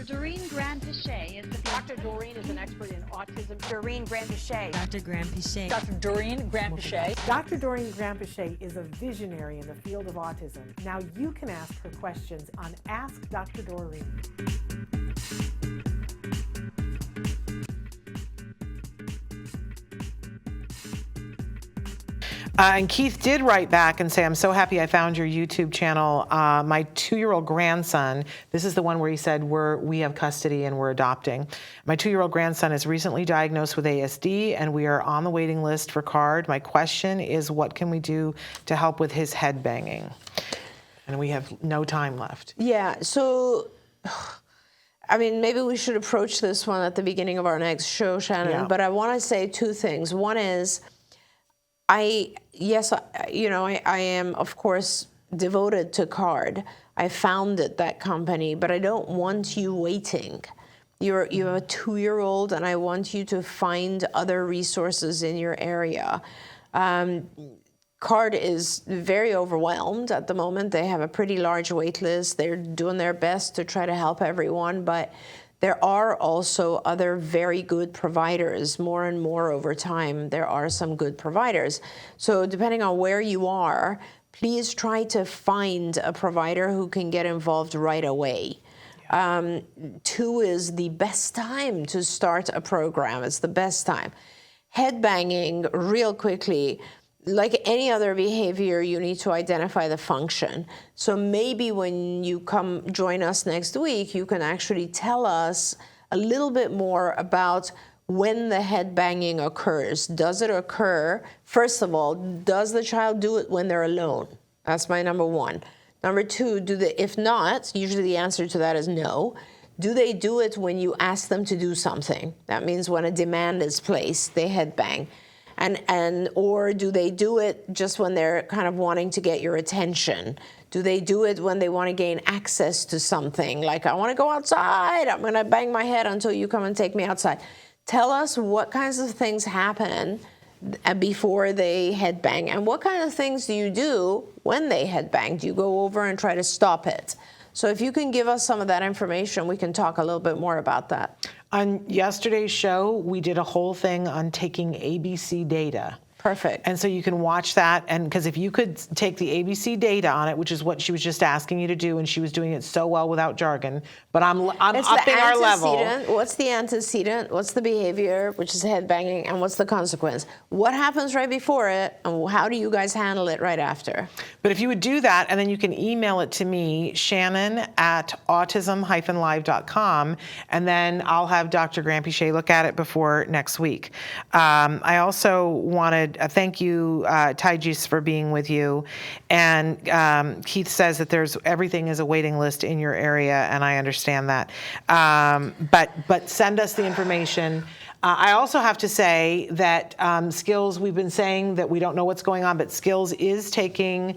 Doreen Grand-Pichet is the Dr. Doreen is an expert in autism. Doreen Grand-Pichet. Dr. Grand-Pichet. Dr. Doreen Grand-Pichet. Dr. Doreen Grand-Pichet is a visionary in the field of autism. Now you can ask her questions on Ask Dr. Doreen. And Keith did write back and say, I'm so happy I found your YouTube channel. My 2-year-old grandson, this is the one where he said we have custody and we're adopting. My 2-year-old grandson is recently diagnosed with ASD and we are on the waiting list for CARD. My question is, what can we do to help with his head banging? And we have no time left. Yeah, so, I mean, maybe we should approach this one at the beginning of our next show, Shannon, Yeah. but I want to say two things. One is, I am, of course, devoted to CARD. I founded that company, but I don't want you waiting. You have a 2-year-old, and I want you to find other resources in your area. CARD is very overwhelmed at the moment. They have a pretty large wait list. They're doing their best to try to help everyone, but there are also other very good providers. More and more over time, there are some good providers. So depending on where you are, please try to find a provider who can get involved right away. 2 is the best time to start a program. It's the best time. Headbanging, real quickly, like any other behavior, you need to identify the function. So maybe when you come join us next week, you can actually tell us a little bit more about when the head banging occurs. Does it occur, first of all, does the child do it when they're alone? That's my number 1. Number 2, if not, usually the answer to that is no. Do they do it when you ask them to do something? That means when a demand is placed, they head bang. Or do they do it just when they're kind of wanting to get your attention? Do they do it when they want to gain access to something? Like, I want to go outside, I'm going to bang my head until you come and take me outside. Tell us what kinds of things happen before they head bang, and what kind of things do you do when they head bang? Do you go over and try to stop it? So if you can give us some of that information, we can talk a little bit more about that. On yesterday's show, we did a whole thing on taking ABC data. Perfect. And so you can watch that, and because if you could take the ABC data on it, which is what she was just asking you to do, and she was doing it so well without jargon, but I'm upping our level. What's the antecedent? What's the behavior, which is head banging, and what's the consequence? What happens right before it, and how do you guys handle it right after? But if you would do that, and then you can email it to me, Shannon at autism-live.com, and then I'll have Dr. Grand-Pichet look at it before next week. I also wanted thank you, Taijis, for being with you. And Keith says that everything is a waiting list in your area, and I understand that. But send us the information. I also have to say that Skills, we've been saying that we don't know what's going on, but Skills is taking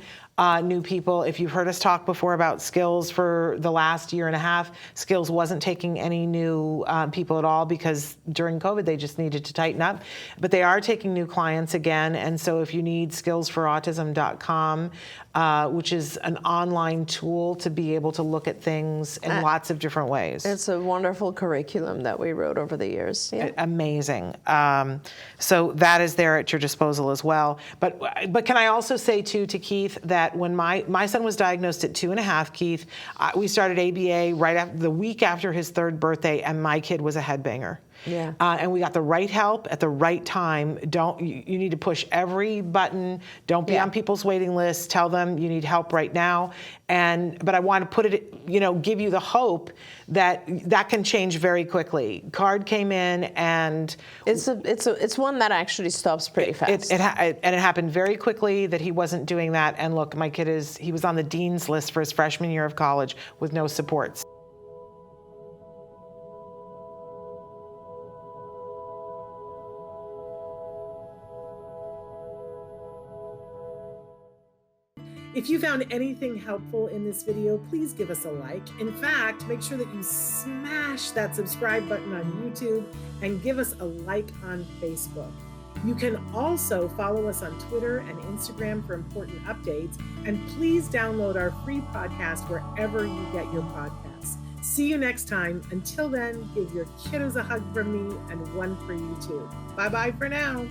new people. If you've heard us talk before about Skills for the last year and a half, Skills wasn't taking any new people at all because during COVID they just needed to tighten up. But they are taking new clients again, and so if you need skillsforautism.com, which is an online tool to be able to look at things in lots of different ways. It's a wonderful curriculum that we wrote over the years. Yeah. Amazing. So that is there at your disposal as well. But can I also say too to Keith that when my son was diagnosed at 2.5, Keith, we started ABA right after the week after his 3rd birthday, and my kid was a headbanger. Yeah. And we got the right help at the right time. You need to push every button. Don't be on people's waiting lists. Tell them you need help right now. But I want to put it, give you the hope that can change very quickly. CARD came in, and it's one that actually stops pretty fast. And it happened very quickly that he wasn't doing that. And look, my kid he was on the dean's list for his freshman year of college with no supports. If you found anything helpful in this video, please give us a like. In fact, make sure that you smash that subscribe button on YouTube and give us a like on Facebook. You can also follow us on Twitter and Instagram for important updates. And please download our free podcast wherever you get your podcasts. See you next time. Until then, give your kiddos a hug from me and one for you too. Bye-bye for now.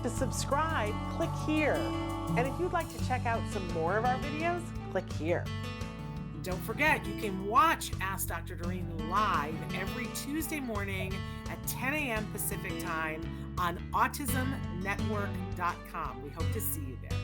To subscribe, click here. And if you'd like to check out some more of our videos, click here. Don't forget, you can watch Ask Dr. Doreen live every Tuesday morning at 10 a.m. Pacific time on autismnetwork.com. We hope to see you there.